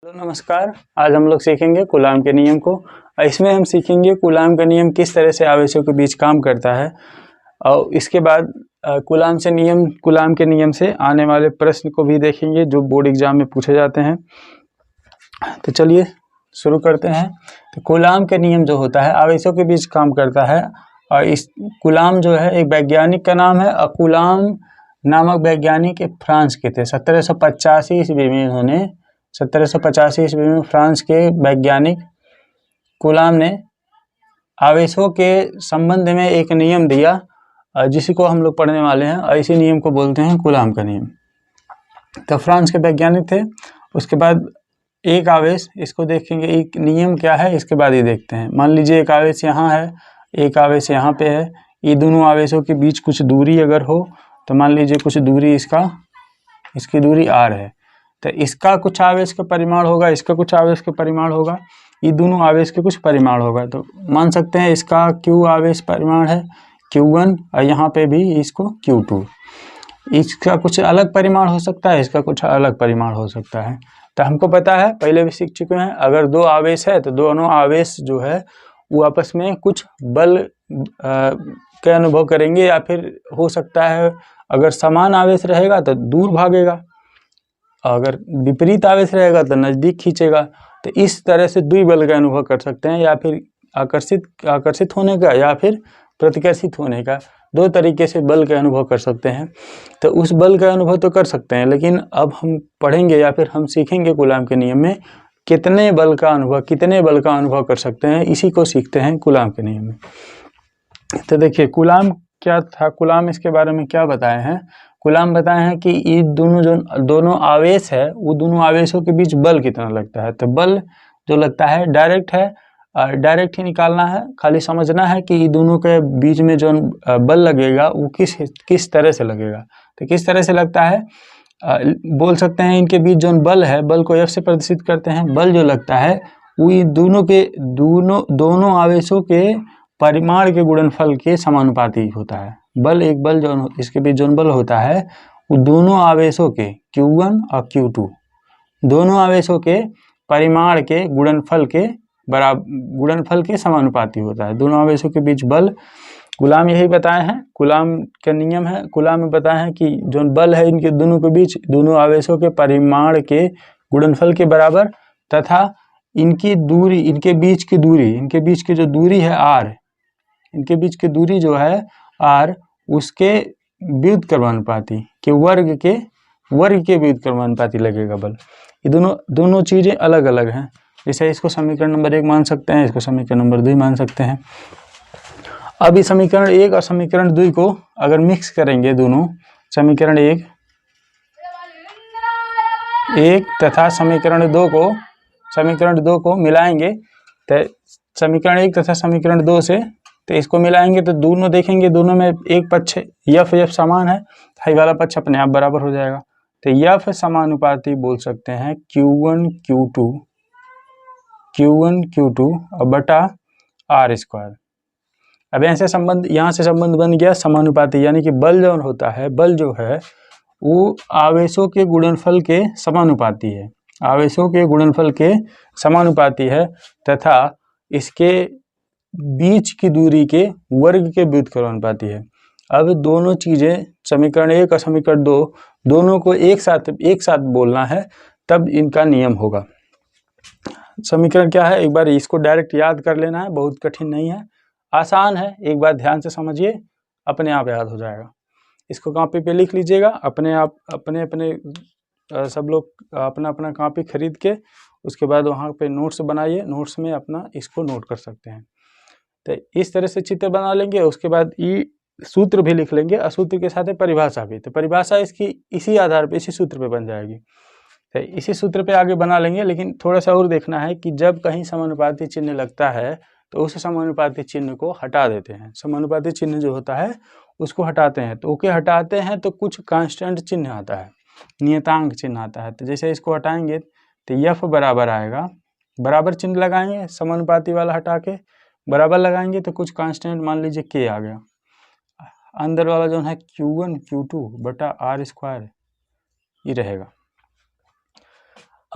Hello नमस्कार। आज हम लोग सीखेंगे कूलाम के नियम को। इसमें हम सीखेंगे कूलाम का नियम किस तरह से आवेशों के बीच काम करता है और इसके बाद कूलाम के नियम से आने वाले प्रश्न को भी देखेंगे जो बोर्ड एग्जाम में पूछे जाते हैं। तो चलिए शुरू करते हैं। तो कूलाम के नियम जो होता है आवेशों के बीच काम करता है और इस कूलाम जो है एक वैज्ञानिक का नाम है और कूलाम नामक वैज्ञानिक फ्रांस के थे। 1785 ईस्वी में इन्होंने 1785 ईस्वी में फ्रांस के वैज्ञानिक कूलाम ने आवेशों के संबंध में एक नियम दिया जिसी को हम लोग पढ़ने वाले हैं और इसी नियम को बोलते हैं कूलाम का नियम। तो फ्रांस के वैज्ञानिक थे। उसके बाद एक आवेश, इसको देखेंगे एक नियम क्या है इसके बाद ये देखते हैं। मान लीजिए एक आवेश यहाँ है, एक आवेश यहाँ पे है। ये दोनों आवेशों के बीच कुछ दूरी अगर हो तो मान लीजिए कुछ दूरी इसकी दूरी r है, तो इसका कुछ आवेश का परिमाण होगा, इसका कुछ आवेश का परिमाण होगा, ये दोनों आवेश के कुछ परिमाण होगा। तो मान सकते हैं इसका q आवेश परिमाण है q1 और यहाँ पे भी इसको q2। इसका कुछ अलग परिमाण हो सकता है, इसका कुछ अलग परिमाण हो सकता है। तो हमको पता है, पहले भी सीख चुके हैं, अगर दो आवेश है तो दोनों आवेश जो है वो आपस में कुछ बल के अनुभव करेंगे, या फिर हो सकता है अगर समान आवेश रहेगा तो दूर भागेगा, अगर विपरीत आवेश रहेगा तो नज़दीक खींचेगा। तो इस तरह से द्वि बल का अनुभव कर सकते हैं, या फिर आकर्षित होने का या फिर प्रतिकर्षित होने का। दो तरीके से बल का अनुभव कर सकते हैं। तो उस बल का अनुभव तो कर सकते हैं, लेकिन अब हम पढ़ेंगे या फिर हम सीखेंगे कूलाम के नियम में कितने बल का अनुभव कर सकते हैं, इसी को सीखते हैं कूलाम के नियम में। तो देखिए कूलाम क्या था, कूलाम इसके बारे में क्या बताए हैं। कूलाम बताए हैं कि ये दोनों आवेश है, वो दोनों आवेशों के बीच बल कितना लगता है। तो बल जो लगता है डायरेक्ट है, डायरेक्ट ही निकालना है, खाली समझना है कि ये दोनों के बीच में जो बल लगेगा वो किस तरह से लगेगा। तो किस तरह से लगता है बोल सकते हैं, इनके बीच जो बल है, बल को F से प्रदर्शित करते हैं। बल जो लगता है वो ये दोनों आवेशों के परिमाण के गुणनफल के समानुपाती होता है। एक बल जो इसके बीच जो बल होता है वो दोनों आवेशों के Q1 और Q2 दोनों आवेशों के परिमाण के गुणनफल के समानुपाती होता है। दोनों आवेशों के बीच बल कूलाम यही बताए हैं, कूलाम का नियम है। कूलाम में बताए हैं कि जो बल है इनके दोनों के बीच दोनों आवेशों के परिमाण के गुणनफल के बराबर, तथा इनकी बीच की जो दूरी है r, इनके बीच की दूरी जो है r, उसके व्युत्क्रमानुपाती के वर्ग के व्युत्क्रमानुपाती लगेगा बल। ये दोनों चीजें अलग अलग हैं। जैसे इसको समीकरण नंबर 1 मान सकते हैं, इसको समीकरण नंबर 2 मान सकते हैं। अब इस समीकरण 1 और समीकरण 2 को अगर मिक्स करेंगे, दोनों समीकरण 1 तथा समीकरण 2 को मिलाएंगे, तो समीकरण 1 तथा समीकरण 2 से तो इसको मिलाएंगे तो दोनों देखेंगे, दोनों में एक पक्ष F समान है, हाई वाला पक्ष अपने आप बराबर हो जाएगा। तो F समानुपाती बोल सकते हैं Q1 Q2 और बटा r स्क्वायर। अब यहाँ से संबंध बन गया समानुपाती, यानी कि बल जो है वो आवेशों के गुणनफल के समानुपाती है, तथा इसके बीच की दूरी के वर्ग के व्युत्क्रमानुपाती है। अब दोनों चीजें समीकरण 1 और समीकरण 2 दोनों को एक साथ बोलना है, तब इनका नियम होगा। समीकरण क्या है, एक बार इसको डायरेक्ट याद कर लेना है, बहुत कठिन नहीं है, आसान है। एक बार ध्यान से समझिए, अपने आप याद हो जाएगा। इसको कॉपी पे लिख लीजिएगा, अपने सब लोग अपना कॉपी खरीद के उसके बाद वहाँ पे नोट्स बनाइए, नोट्स में अपना इसको नोट कर सकते हैं। तो इस तरह से चित्र बना लेंगे। उसके बाद ये सूत्र भी लिख लेंगे और सूत्र के साथ परिभाषा भी। तो परिभाषा इसकी इसी आधार पे, इसी सूत्र पे बन जाएगी। तो इसी सूत्र पे आगे बना लेंगे, लेकिन थोड़ा सा और देखना है कि जब कहीं समानुपाती चिन्ह लगता है तो उस समानुपाती चिन्ह को हटा देते हैं। समानुपाती चिन्ह जो होता है उसको हटाते हैं। तो ओके हटाते हैं तो कुछ कांस्टेंट चिन्ह आता है, नियतांक चिन्ह आता है। तो जैसे इसको हटाएंगे तो F बराबर आएगा, बराबर चिन्ह लगाएंगे, समानुपाती वाला हटा के बराबर लगाएंगे तो कुछ कांस्टेंट मान लीजिए K आ गया, अंदर वाला जो है Q1 Q2 बटा r स्क्वायर ये रहेगा।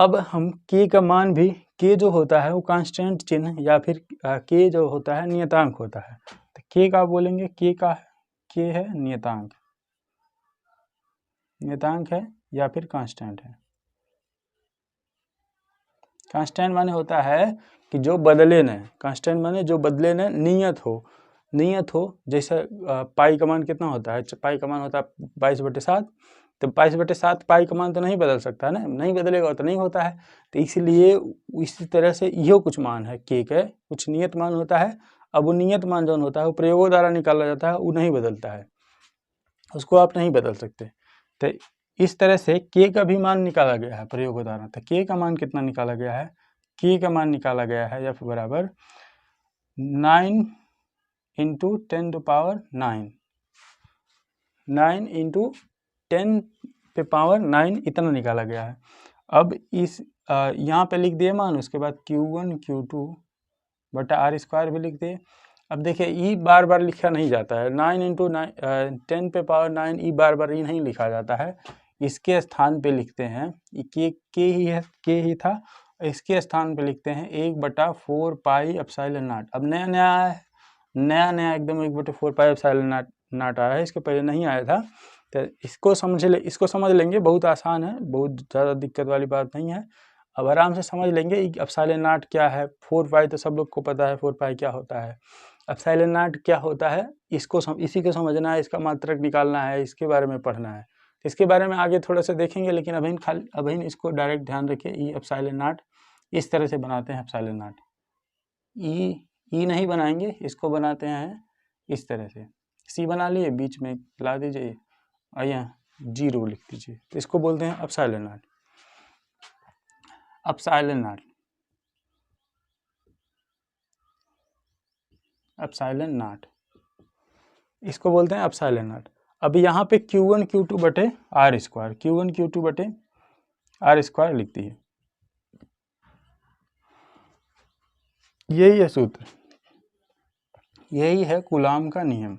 अब हम के का मान भी, के जो होता है वो कांस्टेंट चिन्ह या फिर के जो होता है नियतांक होता है। तो के का बोलेंगे, के है नियतांक, नियतांक है या फिर कांस्टेंट है। कांस्टेंट माने होता है कि जो बदले न, कांस्टेंट माने जो बदले न, नियत हो। जैसे पाई का मान कितना होता है, पाई का मान होता है 22/7। तो 22/7 पाई का मान तो नहीं बदल सकता है ना, नहीं बदलेगा तो नहीं होता है। तो इसलिए इसी तरह से यो कुछ मान है के का, कुछ नियत मान होता है। अब वो नियत मान जो होता है वो प्रयोगों द्वारा निकाला जाता है, वो नहीं बदलता है, उसको आप नहीं बदल सकते। तो इस तरह से के का भी मान निकाला गया है प्रयोगों द्वारा। तो के का मान कितना निकाला गया है, के का मान निकाला गया है F बराबर 9 × 10⁹, 9 × 10⁹ इतना निकाला गया है। अब इस यहाँ पे लिख दिए मान, उसके बाद Q1 Q2 बटा R² भी लिख दिए। अब देखिए ई बार बार लिखा नहीं जाता है, 9 × 10⁹ ई बार बार ई नहीं लिखा जाता है, इसके स्थान पे लिखते हैं, के ही है, के ही था, इसके स्थान पे लिखते हैं 1/4 पाई एप्सिलॉन नॉट। अब नया नया आया है, नया एकदम 1/4 पाई एप्सिलॉन नॉट आया है, इसके पहले नहीं आया था। तो इसको समझ लेंगे, बहुत आसान है, बहुत ज़्यादा दिक्कत वाली बात नहीं है। अब आराम से समझ लेंगे एप्सिलॉन नॉट क्या है। 4 पाई तो सब लोग को पता है 4 पाई क्या होता है, एप्सिलॉन नॉट क्या होता है, इसी को समझना है, इसका मात्रक निकालना है, इसके बारे में पढ़ना है। इसके बारे में आगे थोड़ा सा देखेंगे, लेकिन अभी इसको डायरेक्ट ध्यान रखिए। ई एप्सिलॉन नॉट इस तरह से बनाते हैं, एप्सिलॉन नॉट ई नहीं बनाएंगे, इसको बनाते हैं इस तरह से, सी बना लिए, बीच में ला दीजिए और यहाँ 0 लिख दीजिए, तो इसको बोलते हैं एप्सिलॉन नॉट। एप्सिलॉन नॉट इसको बोलते हैं एप्सिलॉन नॉट। अब यहाँ पे Q1 Q2 बटे R², Q1 Q2 बटे R² लिख दिए। यही है सूत्र, यही है कूलाम का नियम,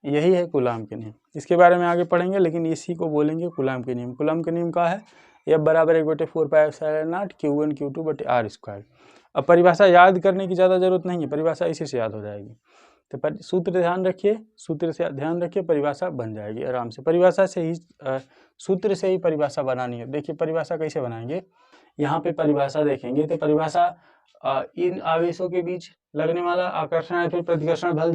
यही है कूलाम के नियम। इसके बारे में आगे पढ़ेंगे, लेकिन इसी को बोलेंगे कूलाम के नियम। कूलाम के नियम का है F बराबर 1/4 pi epsilon not Q1 Q2 बटे R²। अब परिभाषा याद करने की ज़्यादा जरूरत नहीं है, परिभाषा इसी से याद हो जाएगी। तो सूत्र ध्यान रखिए, परिभाषा बन जाएगी आराम से। परिभाषा से ही सूत्र से ही परिभाषा बनानी है। देखिए परिभाषा कैसे बनाएंगे, यहाँ पे परिभाषा देखेंगे तो परिभाषा इन आवेशों के बीच लगने वाला आकर्षण या फिर प्रतिकर्षण बल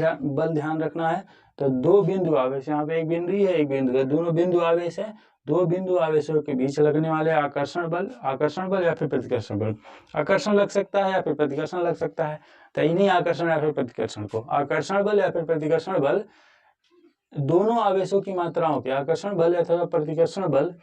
ध्यान रखना है। तो दो बिंदु आवेश, यहाँ पे एक बिंदु है, एक बिंदु है, दोनों बिंदु आवेश है, दो बिंदु आवेशों के बीच लगने वाले आकर्षण बल या फिर प्रतिकर्षण बल, आकर्षण लग सकता है या फिर प्रतिकर्षण लग सकता है। तो इन्हीं आकर्षण या फिर प्रतिकर्षण को, आकर्षण बल या फिर प्रतिकर्षण बल दोनों आवेशों की मात्राओं के, आकर्षण बल अथवा प्रतिकर्षण बल,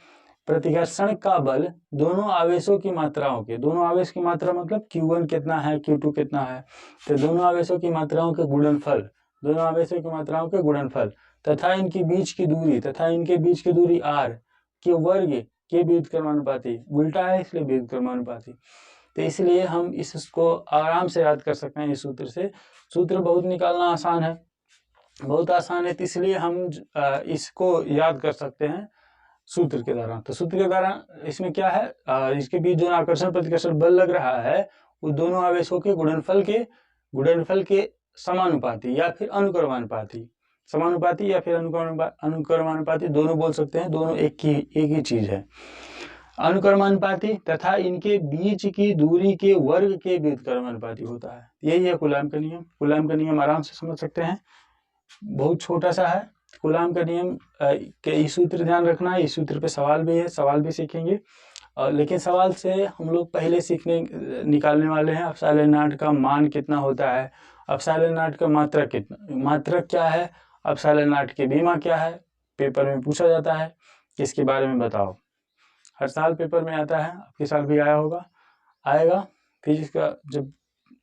प्रतिकर्षण का बल दोनों आवेशों की मात्राओं के, दोनों आवेश की मात्रा मतलब Q1 कितना है, Q2 कितना है, तो दोनों आवेशों की मात्राओं के गुणनफल, दोनों आवेशों की मात्राओं के गुणनफल तथा इनके बीच की दूरी R के वर्ग के व्युत्क्रमानुपाती, उल्टा है इसलिए व्युत्क्रमानुपाती। तो इसलिए हम इसको आराम से याद कर सकते हैं इस सूत्र से। सूत्र बहुत निकालना आसान है, बहुत आसान है, तो इसलिए हम इसको याद कर सकते हैं सूत्र के द्वारा। तो सूत्र के द्वारा इसमें क्या है, इसके बीच जो आकर्षण प्रतिकर्षण बल लग रहा है वो दोनों आवेशों के गुणनफल के समानुपाती या फिर अनुक्रमानुपाती, समानुपाती या फिर अनुक्रमानुपाती दोनों बोल सकते हैं, दोनों एक ही चीज है। अनुक्रमानुपाती तथा इनके बीच की दूरी के वर्ग के व्युत्क्रमानुपाती होता है। यही है कूलाम का नियम। कूलाम का नियम आराम से समझ सकते हैं, बहुत छोटा सा है कूलाम का नियम के। इस सूत्र ध्यान रखना है, इस सूत्र पे सवाल भी है, सवाल भी सीखेंगे। लेकिन सवाल से हम लोग पहले निकालने वाले हैं एप्सिलॉन नॉट का मान कितना होता है, एप्सिलॉन नॉट का मात्रक क्या है, एप्सिलॉन नॉट की बीमा क्या है, पेपर में पूछा जाता है, इसके बारे में बताओ। हर साल पेपर में आता है, आपके साल भी आएगा। फिजिक्स का जब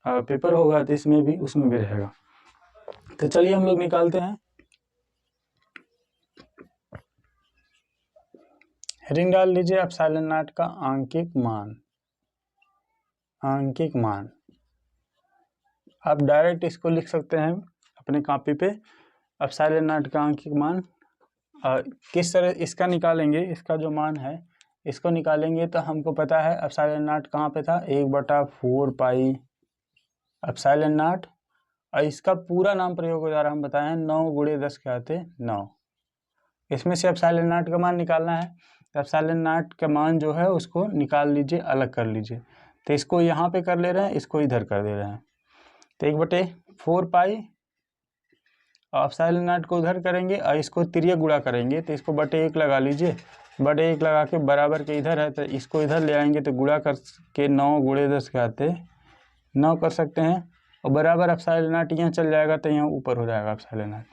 पेपर होगा तो उसमें भी रहेगा। तो चलिए हम लोग निकालते हैं। हेडिंग डाल लीजिए एप्सिलॉन नॉट का आंकिक मान। आप डायरेक्ट इसको लिख सकते हैं अपने कॉपी पे, एप्सिलॉन नॉट का आंकिक मान। किस तरह इसका निकालेंगे, इसका जो मान है इसको निकालेंगे तो हमको पता है एप्सिलॉन नॉट कहाँ पे था, 1/4 पाई एप्सिलॉन नॉट, और इसका पूरा नाम प्रयोग के द्वारा हम बताए हैं 9 × 10⁻9। इसमें से एप्सिलॉन नॉट का मान निकालना है, तो एप्सिलॉन नॉट का मान जो है उसको निकाल लीजिए, अलग कर लीजिए। तो इसको यहाँ पे कर ले रहे हैं, इसको इधर कर दे रहे हैं, तो 1/4 पाई और एप्सिलॉन नॉट को उधर करेंगे और इसको तिर्यक गुणा करेंगे, तो इसको बटे 1 लगा लीजिए, बटे 1 लगा के बराबर के इधर है तो इसको इधर ले आएंगे, तो गुणा करके 9 × 10⁻9 कर सकते हैं, और बराबर एप्सिलॉन नॉट यहाँ चल जाएगा तो यहाँ ऊपर हो जाएगा एप्सिलॉन नॉट।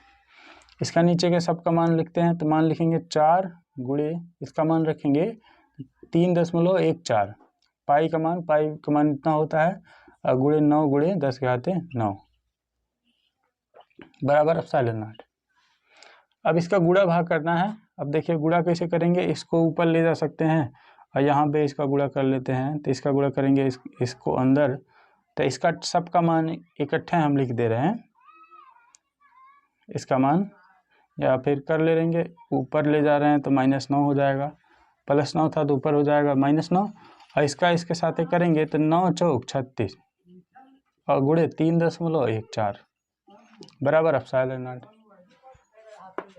इसका नीचे के सब का मान लिखते हैं, तो मान लिखेंगे 4 गुणे इसका मान रखेंगे 3.14, पाई का मान इतना होता है, और गुणे 9 × 10⁻9 बराबर एप्सिलॉन नॉट। अब इसका गुणा भाग करना है। अब देखिए गुणा कैसे करेंगे, इसको ऊपर ले जा सकते हैं और यहाँ पे इसका गुणा कर लेते हैं, तो इसका गुणा करेंगे इसको अंदर, तो इसका सबका मान इकट्ठे हम लिख दे रहे हैं, इसका मान, या फिर कर ले रहेंगे ऊपर ले जा रहे हैं तो -9 हो जाएगा, +9 था तो ऊपर हो जाएगा -9, और इसका इसके साथ करेंगे तो 9 चौक 36 और गुणे 3.14 बराबर एप्सिलॉन नॉट।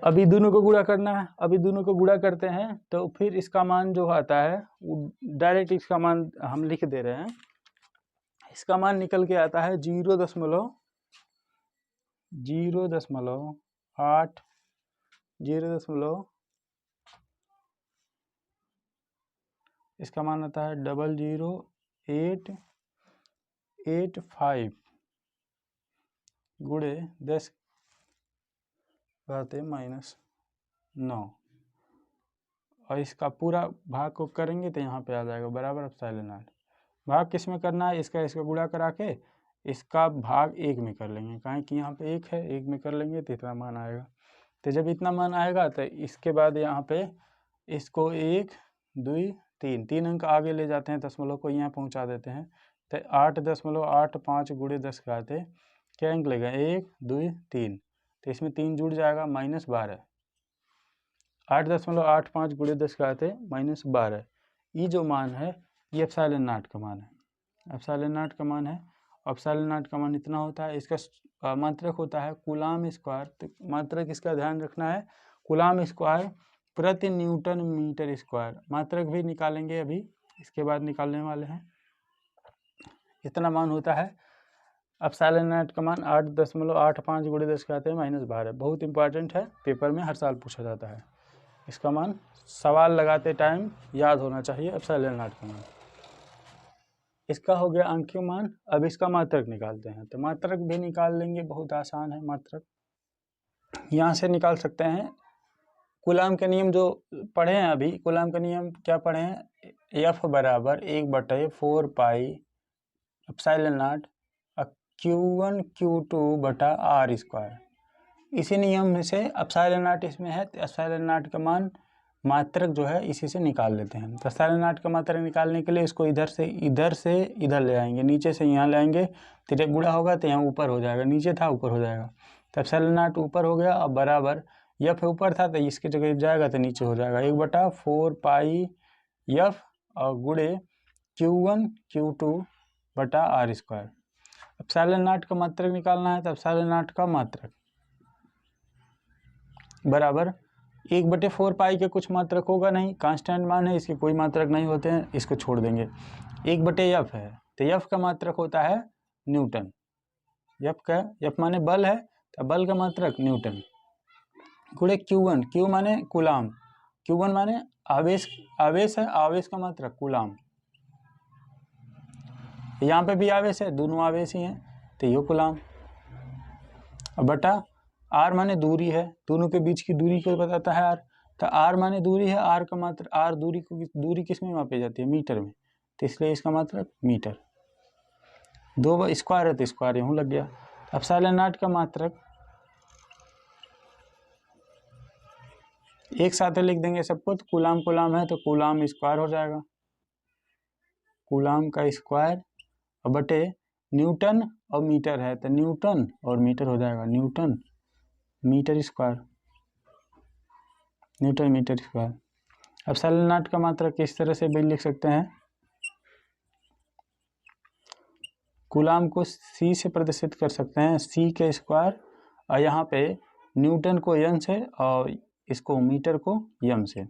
अभी दोनों को गुणा करना है, अभी दोनों को गुणा करते हैं तो फिर इसका मान जो आता है वो डायरेक्ट इसका मान हम लिख दे रहे हैं, इसका मान निकल के आता है 0.08, इसका मान आता है 0.0885 गुणे 10⁻9, और इसका पूरा भाग को करेंगे तो यहाँ पे आ जाएगा बराबर एप्सिलॉन नॉट। भाग किस में करना है, इसका गुणा करा के इसका भाग 1 में कर लेंगे, कहें कि यहाँ पे 1 है, 1 में कर लेंगे तो इतना मान आएगा। तो जब इतना मान आएगा तो इसके बाद यहाँ पे इसको 1 2 3 अंक आगे ले जाते हैं, दशमलव को यहाँ पहुँचा देते हैं, तो 8.85 गुणे 10 घाते क्या अंक लेगा 1 2 3, तो इसमें 3 जुड़ जाएगा -12, 8.85 गुणे 10 घाते -12, ये जो मान है ये एप्सिलॉन नॉट का मान है, एप्सिलॉन नॉट का मान है। एप्सिलॉन नॉट का मान इतना होता है, इसका मात्रक होता है कूलाम स्क्वायर, तो मात्रक इसका ध्यान रखना है कूलाम स्क्वायर प्रति न्यूटन मीटर स्क्वायर, मात्रक भी निकालेंगे अभी, इसके बाद निकालने वाले हैं। इतना मान होता है एप्सिलॉन नॉट का मान 8.85 गुणे 10 घाते -12, बहुत इंपॉर्टेंट है, पेपर में हर साल पूछा जाता है। इसका मान सवाल लगाते टाइम याद होना चाहिए एप्सिलॉन नॉट का मान। इसका हो गया अंकीय मान। अब इसका मात्रक निकालते हैं, तो मात्रक भी निकाल लेंगे, बहुत आसान है मात्रक, यहाँ से निकाल सकते हैं। कूलाम के नियम जो पढ़े हैं अभी, कूलाम के नियम क्या पढ़े हैं, F बराबर 1/4 pi epsilon not Q1 Q2 बटा R स्क्वायर। इसी नियम में से एप्सिलॉन नॉट इसमें है, तो एप्सिलॉन नॉट का मान मात्रक जो है इसी से निकाल लेते हैं। तो एप्सिलॉन नॉट का मात्रक निकालने के लिए इसको इधर से इधर ले आएंगे, नीचे से यहाँ ले आएंगे, तो जब गुणा होगा तो यहाँ ऊपर हो जाएगा, नीचे था ऊपर हो जाएगा, तो एप्सिलॉन नॉट ऊपर हो गया। अब बराबर F ऊपर था तो इसके जगह जाएगा तो नीचे हो जाएगा 1/4 पाई F और गुणे Q1 Q2 बटा R स्क्वायर। एप्सिलॉन नॉट का मात्रक निकालना है, तो एप्सिलॉन नॉट का मात्रक बराबर 1/4 पाई के कुछ मात्रक होगा नहीं, कांस्टेंट मान है, इसके कोई मात्रक नहीं होते हैं, इसको छोड़ देंगे। 1/F है, तो F का मात्रक होता है न्यूटन, F माने बल है, तो बल का मात्रक न्यूटन, गुणे Q1, Q माने कूलाम, Q1 माने आवेश है, आवेश का मात्रक कूलाम, यहाँ पे भी आवेश है, दोनों आवेश ही हैं, तो ये कूलाम, बटा R माने दूरी है, दोनों के बीच की दूरी को बताता है R, तो R माने दूरी है, R का मात्रक, R दूरी किस में मापी जाती है, मीटर में, तो इसलिए इसका मात्रक मीटर। 2 स्क्वायर है तो स्क्वायर यूँ लग गया। एप्सिलॉन नॉट का मात्रक एक साथ लिख देंगे सबको, तो कूलाम है तो कूलाम स्क्वायर हो जाएगा, कूलाम का स्क्वायर और बटे न्यूटन और मीटर है तो न्यूटन और मीटर हो जाएगा, newton metre square. Epsilon naught का मात्रक किस तरह से भी लिख सकते हैं, कूलाम को सी से प्रदर्शित कर सकते हैं, सी के स्क्वायर, और यहाँ पे न्यूटन को एन से और इसको मीटर को एम से,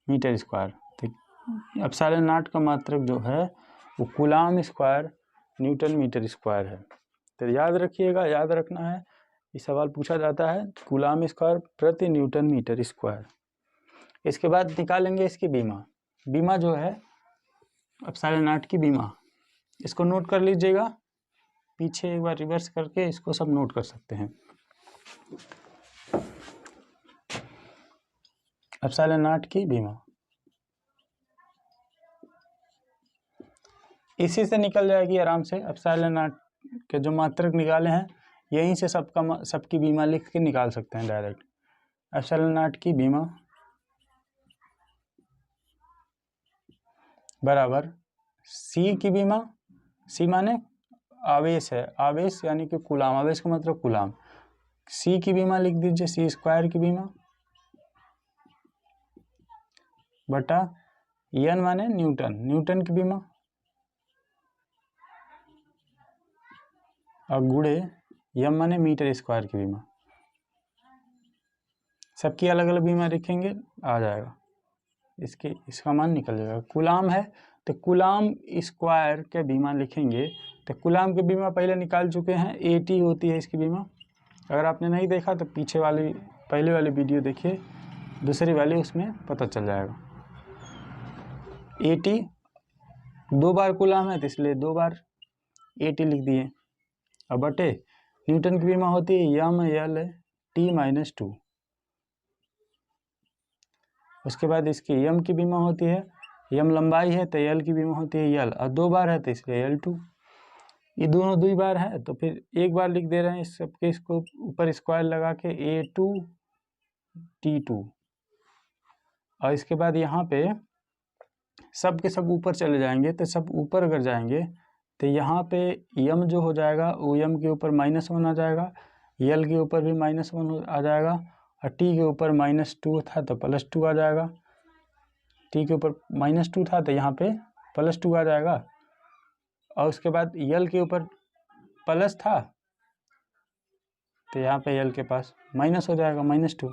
मीटर स्क्वायर। तो एप्सिलॉन नॉट का मात्रक जो है वो coulomb square newton metre square है। तो याद रखिएगा, याद रखना है, ये सवाल पूछा जाता है, कूलाम स्क्वायर प्रति न्यूटन मीटर स्क्वायर। इसके बाद निकालेंगे इसकी बीमा। बीमा जो है एप्सिलॉन नॉट की बीमा, इसको नोट कर लीजिएगा, पीछे एक बार रिवर्स करके इसको सब नोट कर सकते हैं। एप्सिलॉन नॉट की बीमा इसी से निकल जाएगी आराम से। एप्सिलॉन नॉट के जो मात्रक निकाले हैं यहीं से सबकी बीमा लिख के निकाल सकते हैं डायरेक्ट। एप्सिलॉन नॉट की बीमा बराबर सी की बीमा, सी माने आवेश है, आवेश यानी कि कूलाम, आवेश का मतलब कूलाम। सी की बीमा लिख दीजिए, सी स्क्वायर की बीमा बटा एन माने न्यूटन, न्यूटन की बीमा, और गुणे एम माने मीटर स्क्वायर की बीमा। सबकी अलग अलग बीमा लिखेंगे, आ जाएगा, इसका मान निकल जाएगा। कूलाम है तो कूलाम स्क्वायर के बीमा लिखेंगे, तो कूलाम की बीमा पहले निकाल चुके हैं, 80 होती है इसकी बीमा। अगर आपने नहीं देखा तो पीछे वाली पहले वाली वीडियो देखिए, दूसरी वाली, उसमें पता चल जाएगा। 80 दो बार कूलाम है तो इसलिए 2 बार 80 लिख दिए। अब बटे न्यूटन की बीमा होती है एम एल टी माइनस 2। उसके बाद इसकी एम की बीमा होती है, एम लंबाई है तो एल की बीमा होती है एल, और 2 बार है तो इसलिए L2। ये दोनों 2 बार है तो फिर एक बार लिख दे रहे हैं इस सबके, इसको ऊपर स्क्वायर लगा के A2 T2। और इसके बाद यहाँ पे सब के सब ऊपर चले जाएंगे, तो सब ऊपर अगर जाएंगे तो यहाँ पे एम जो हो जाएगा वो एम के ऊपर -1 आ जाएगा, एल के ऊपर भी -1 आ जाएगा, और टी के ऊपर -2 था तो +2 आ जाएगा, टी के ऊपर -2 था तो यहाँ पे +2 आ जाएगा। और उसके बाद यल के ऊपर प्लस था तो यहाँ पे यल के पास माइनस हो जाएगा, -2।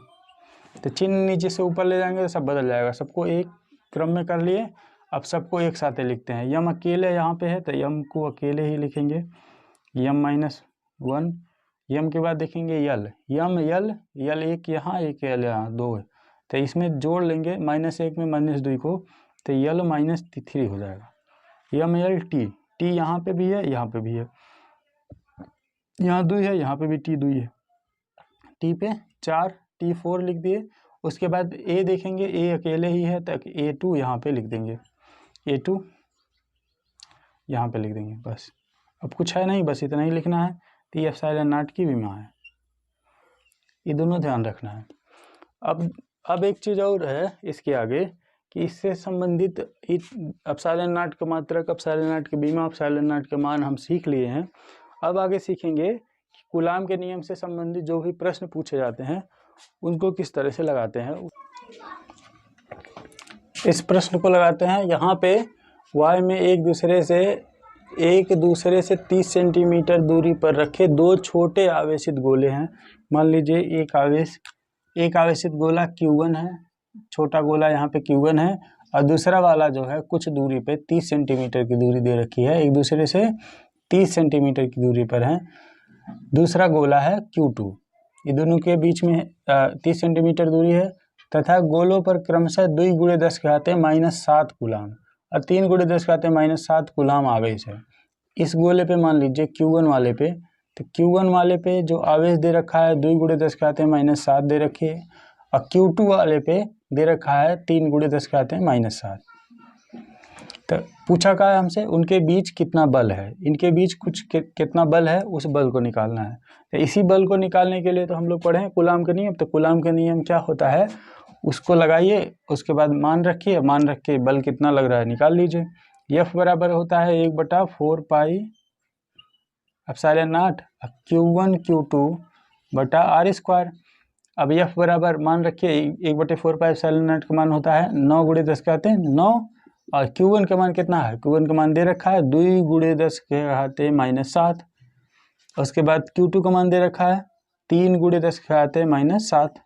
तो चिन्ह नीचे से ऊपर ले जाएंगे तो सब बदल जाएगा। सबको एक क्रम में कर लिए, अब सबको एक साथ लिखते हैं। यम अकेले यहाँ पे है तो यम को अकेले ही लिखेंगे, यम -1। यम के बाद देखेंगे यल, यम यल, यल एक यहाँ एक यल यहाँ, 2 है तो इसमें जोड़ लेंगे -1 में -2 को, तो यल -3 हो जाएगा। यम यल टी, टी यहाँ पे भी है, यहाँ पे भी है, यहाँ 2 है, यहाँ पे भी टी 2 है, टी पे 4, T4 लिख दिए। उसके बाद ए देखेंगे, ए अकेले ही है तो A2 यहाँ पे लिख देंगे, A2 यहाँ पे लिख देंगे, बस। अब कुछ है नहीं, बस इतना ही लिखना है। तो ये एप्सिलॉन नॉट की बीमा है, ये दोनों ध्यान रखना है। अब एक चीज़ और है इसके आगे कि इससे संबंधित एप्सिलॉन नॉट का मात्रक, एप्सिलॉन नॉट की बीमा, एप्सिलॉन नॉट के मान हम सीख लिए हैं। अब आगे सीखेंगे कि कूलाम के नियम से संबंधित जो भी प्रश्न पूछे जाते हैं उनको किस तरह से लगाते हैं। इस प्रश्न को लगाते हैं, यहाँ पे y में एक दूसरे से 30 सेंटीमीटर दूरी पर रखे 2 छोटे आवेशित गोले हैं। मान लीजिए एक आवेशित गोला Q1 है, छोटा गोला यहाँ पे Q1 है, और दूसरा वाला जो है कुछ दूरी पे 30 सेंटीमीटर की दूरी दे रखी है, एक दूसरे से 30 सेंटीमीटर की दूरी पर है। दूसरा गोला है Q2, ये दोनों के बीच में 30 सेंटीमीटर दूरी है, तथा गोलों पर क्रमशः 2 × 10⁻⁷ कूलाम और 3 × 10⁻⁷ कूलाम आवेश है। इस गोले पे मान लीजिए Q1 वाले पे, तो Q1 वाले पे जो आवेश दे रखा है 2 × 10⁻⁷ दे रखी है, और Q2 वाले पे दे रखा है 3 × 10⁻⁷। तो पूछा क्या है हमसे, उनके बीच कितना बल है, इनके बीच कितना बल है, उस बल को निकालना है। तो इसी बल को निकालने के लिए तो हम लोग पढ़े हैं कूलाम का नियम। तो कूलाम का नियम क्या होता है उसको लगाइए, उसके बाद मान रखिए, मान रख के बल कितना लग रहा है निकाल लीजिए। F बराबर होता है 1/4 pi epsilon not Q1 Q2 बटा R²। अब F बराबर मान रखिए 1/4πε0 का मान होता है 9 × 10 के घाते 9 और Q1 का मान कितना है, Q1 का मान दे रखा है 2 × 10 के घाते -7। उसके बाद Q2 का मान दे रखा है 3 × 10 के घाते -7।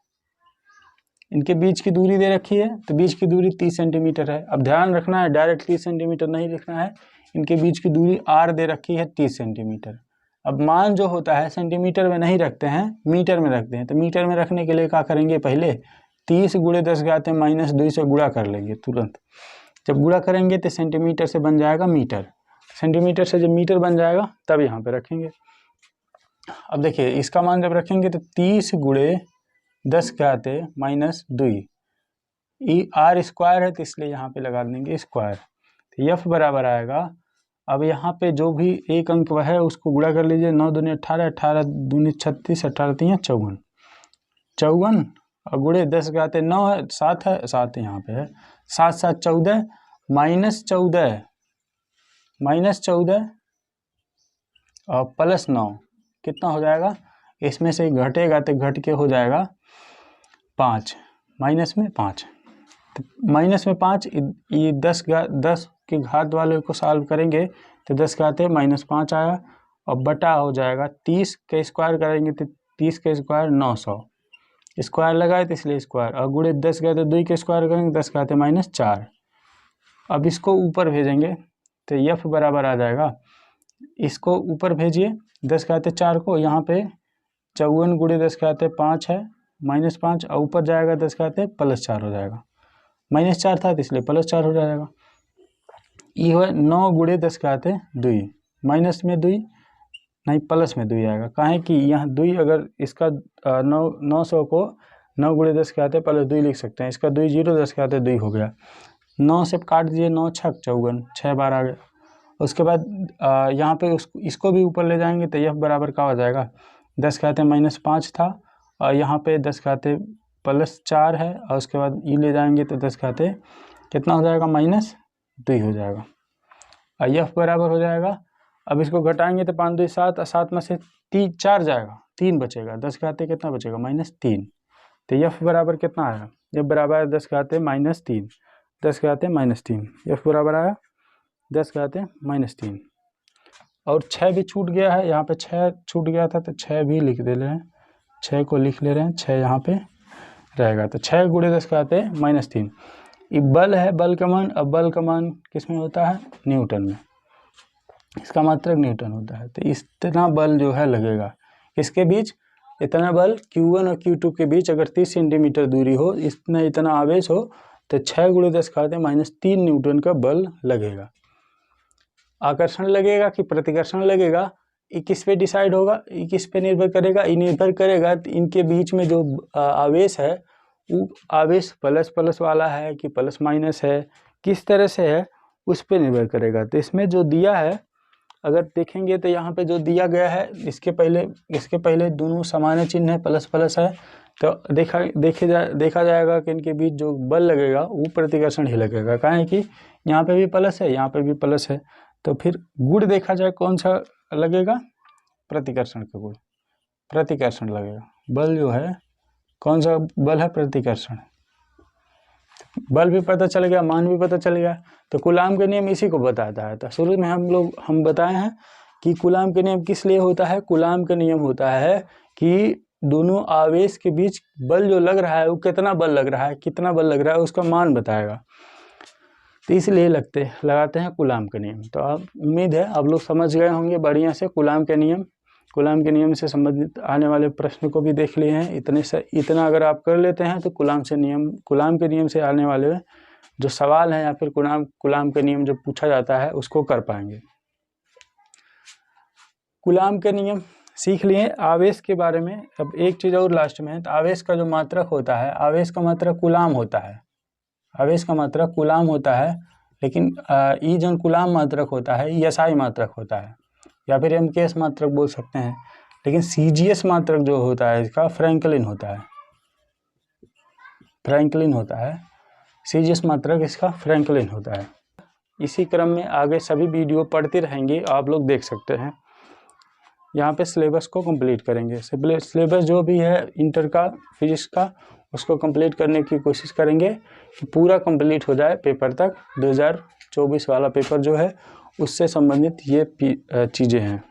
इनके बीच की दूरी दे रखी है तो बीच की दूरी 30 सेंटीमीटर है। अब ध्यान रखना है डायरेक्ट 30 सेंटीमीटर नहीं लिखना है, इनके बीच की दूरी R दे रखी है 30 सेंटीमीटर। अब मान जो होता है सेंटीमीटर में नहीं रखते हैं, मीटर में रखते हैं। तो मीटर में रखने के लिए क्या करेंगे, पहले 30 × 10 के घाते -2 से गुणा कर लेंगे तुरंत। जब गुणा करेंगे तो सेंटीमीटर से बन जाएगा मीटर, सेंटीमीटर से जब मीटर बन जाएगा तब यहाँ पे रखेंगे। अब देखिए इसका मान जब रखेंगे तो 30 × 10 के घाते -2, R स्क्वायर है तो इसलिए यहाँ पे लगा देंगे स्क्वायर। तो F बराबर आएगा, अब यहाँ पे जो भी एक अंक वह है उसको गुणा कर लीजिए, 9 दूनी 18, 18 दूनी 36, 18 3 54, 54 और गुणे 10 के घाते 9 है, 7 है, 7 यहाँ पे है, 7 7 14 -14 और +9 कितना हो जाएगा, इसमें से घटेगा तो घट के हो जाएगा 5, माइनस में 5। तो माइनस में 5, ये 10 के घात वाले को सॉल्व करेंगे तो 10 के घाते -5 आया और बटा हो जाएगा 30 के स्क्वायर करेंगे तो 30 के स्क्वायर 900, स्क्वायर लगाए तो इसलिए स्क्वायर, और गुणे 10 के घाते 2 के स्क्वायर करेंगे 10 के घाते -4। अब इसको ऊपर भेजेंगे तो F बराबर आ जाएगा, इसको ऊपर भेजिए 10 के घाते 4 को, यहाँ पे 54 × 10 के घाते 5 है -5 और ऊपर जाएगा 10 के घाते +4 हो जाएगा, -4 था तो इसलिए +4 हो जाएगा। ये है 9 × 10 के घाते 2, माइनस में 2 नहीं प्लस में 2 आएगा, काहे कि यहाँ 2 अगर इसका 900 को 9 × 10 के घाते +2 लिख सकते हैं, इसका 2 0 10 के घाते 2 हो गया, 9 से काट दीजिए, 9 6 54, 6 बार आ गया। उसके बाद यहाँ पे इसको भी ऊपर ले जाएंगे तो F बराबर का हो जाएगा, 10 के घाते -5 था और यहाँ पे 10 के घाते +4 है और उसके बाद ये ले जाएंगे तो 10 के घाते कितना हो जाएगा, -2 हो जाएगा और F बराबर हो जाएगा। अब इसको घटाएंगे तो 5 2 7 और 7 में से 4 जाएगा, 3 बचेगा, 10 के घाते कितना बचेगा, -3। तो F बराबर कितना आया, F बराबर 10 के घाते -3, 10 के घाते -3, F बराबर आया 10 के घाते -3। और 6 भी छूट गया है, यहाँ पे 6 छूट गया था तो 6 भी लिख दे रहे हैं, 6 को लिख ले रहे हैं, 6 यहाँ पे रहेगा। तो 6 × 10 के घाते -3, ये बल है, बल का मान। अब बल का मान किस में होता है, न्यूटन में, इसका मात्रक न्यूटन होता है। तो इतना बल जो है लगेगा इसके बीच, इतना बल Q1 और Q2 के बीच अगर 30 सेंटीमीटर दूरी हो, इतना आवेश हो तो 6 × 10 के घाते -3 न्यूटन का बल लगेगा। आकर्षण लगेगा कि प्रतिकर्षण लगेगा, ये किस पे डिसाइड होगा, ये किस पे निर्भर करेगा, ये निर्भर करेगा इनके बीच में जो आवेश है वो आवेश प्लस वाला है कि प्लस माइनस है, किस तरह से है उस पे निर्भर करेगा। तो इसमें जो दिया है अगर देखेंगे तो यहाँ पे जो दिया गया है इसके पहले दोनों समान चिन्ह है, प्लस है, तो देखा जाएगा कि इनके बीच जो बल लगेगा वो प्रतिकर्षण ही लगेगा, काहे कि यहाँ पे भी प्लस है, यहाँ पे भी प्लस है। तो फिर गुण देखा जाए कौन सा लगेगा, प्रतिकर्षण का गुण, प्रतिकर्षण लगेगा। बल जो है कौन सा बल है, प्रतिकर्षण। बल भी पता चल गया, मान भी पता चल गया। तो कूलाम का नियम इसी को बताता है। तो शुरू में हम बताए हैं कि कूलाम का नियम किस लिए होता है। कूलाम का नियम होता है कि दोनों आवेश के बीच बल जो लग रहा है वो कितना बल लग रहा है उसका मान बताएगा, तो इसलिए लगाते हैं कूलाम का नियम। तो अब उम्मीद है आप लोग समझ गए होंगे बढ़िया से कूलाम के नियम से संबंधित आने वाले प्रश्न को भी देख लिए हैं। इतना अगर आप कर लेते हैं तो कूलाम के नियम से आने वाले जो सवाल हैं या फिर कूलाम के नियम जो पूछा जाता है उसको कर पाएंगे। कूलाम के नियम सीख लिए आवेश के बारे में। अब एक चीज़ और लास्ट में है, तो आवेश का जो मात्रक होता है, आवेश का मात्रक कूलाम होता है, आवेश का मात्रक कूलाम होता है। लेकिन ई जन कूलाम मात्रक होता है ये SI मात्रक होता है या फिर MKS मात्रक बोल सकते हैं। लेकिन CGS मात्रक जो होता है इसका फ्रैंकलिन होता है, CGS मात्रक इसका फ्रैंकलिन होता है। इसी क्रम में आगे सभी वीडियो पढ़ते रहेंगे, आप लोग देख सकते हैं। यहाँ पे सिलेबस को कंप्लीट करेंगे। सिलेबस जो भी है इंटर का फिजिक्स का, उसको कंप्लीट करने की कोशिश करेंगे कि पूरा कंप्लीट हो जाए पेपर तक। 2024 वाला पेपर जो है उससे संबंधित ये चीज़ें हैं।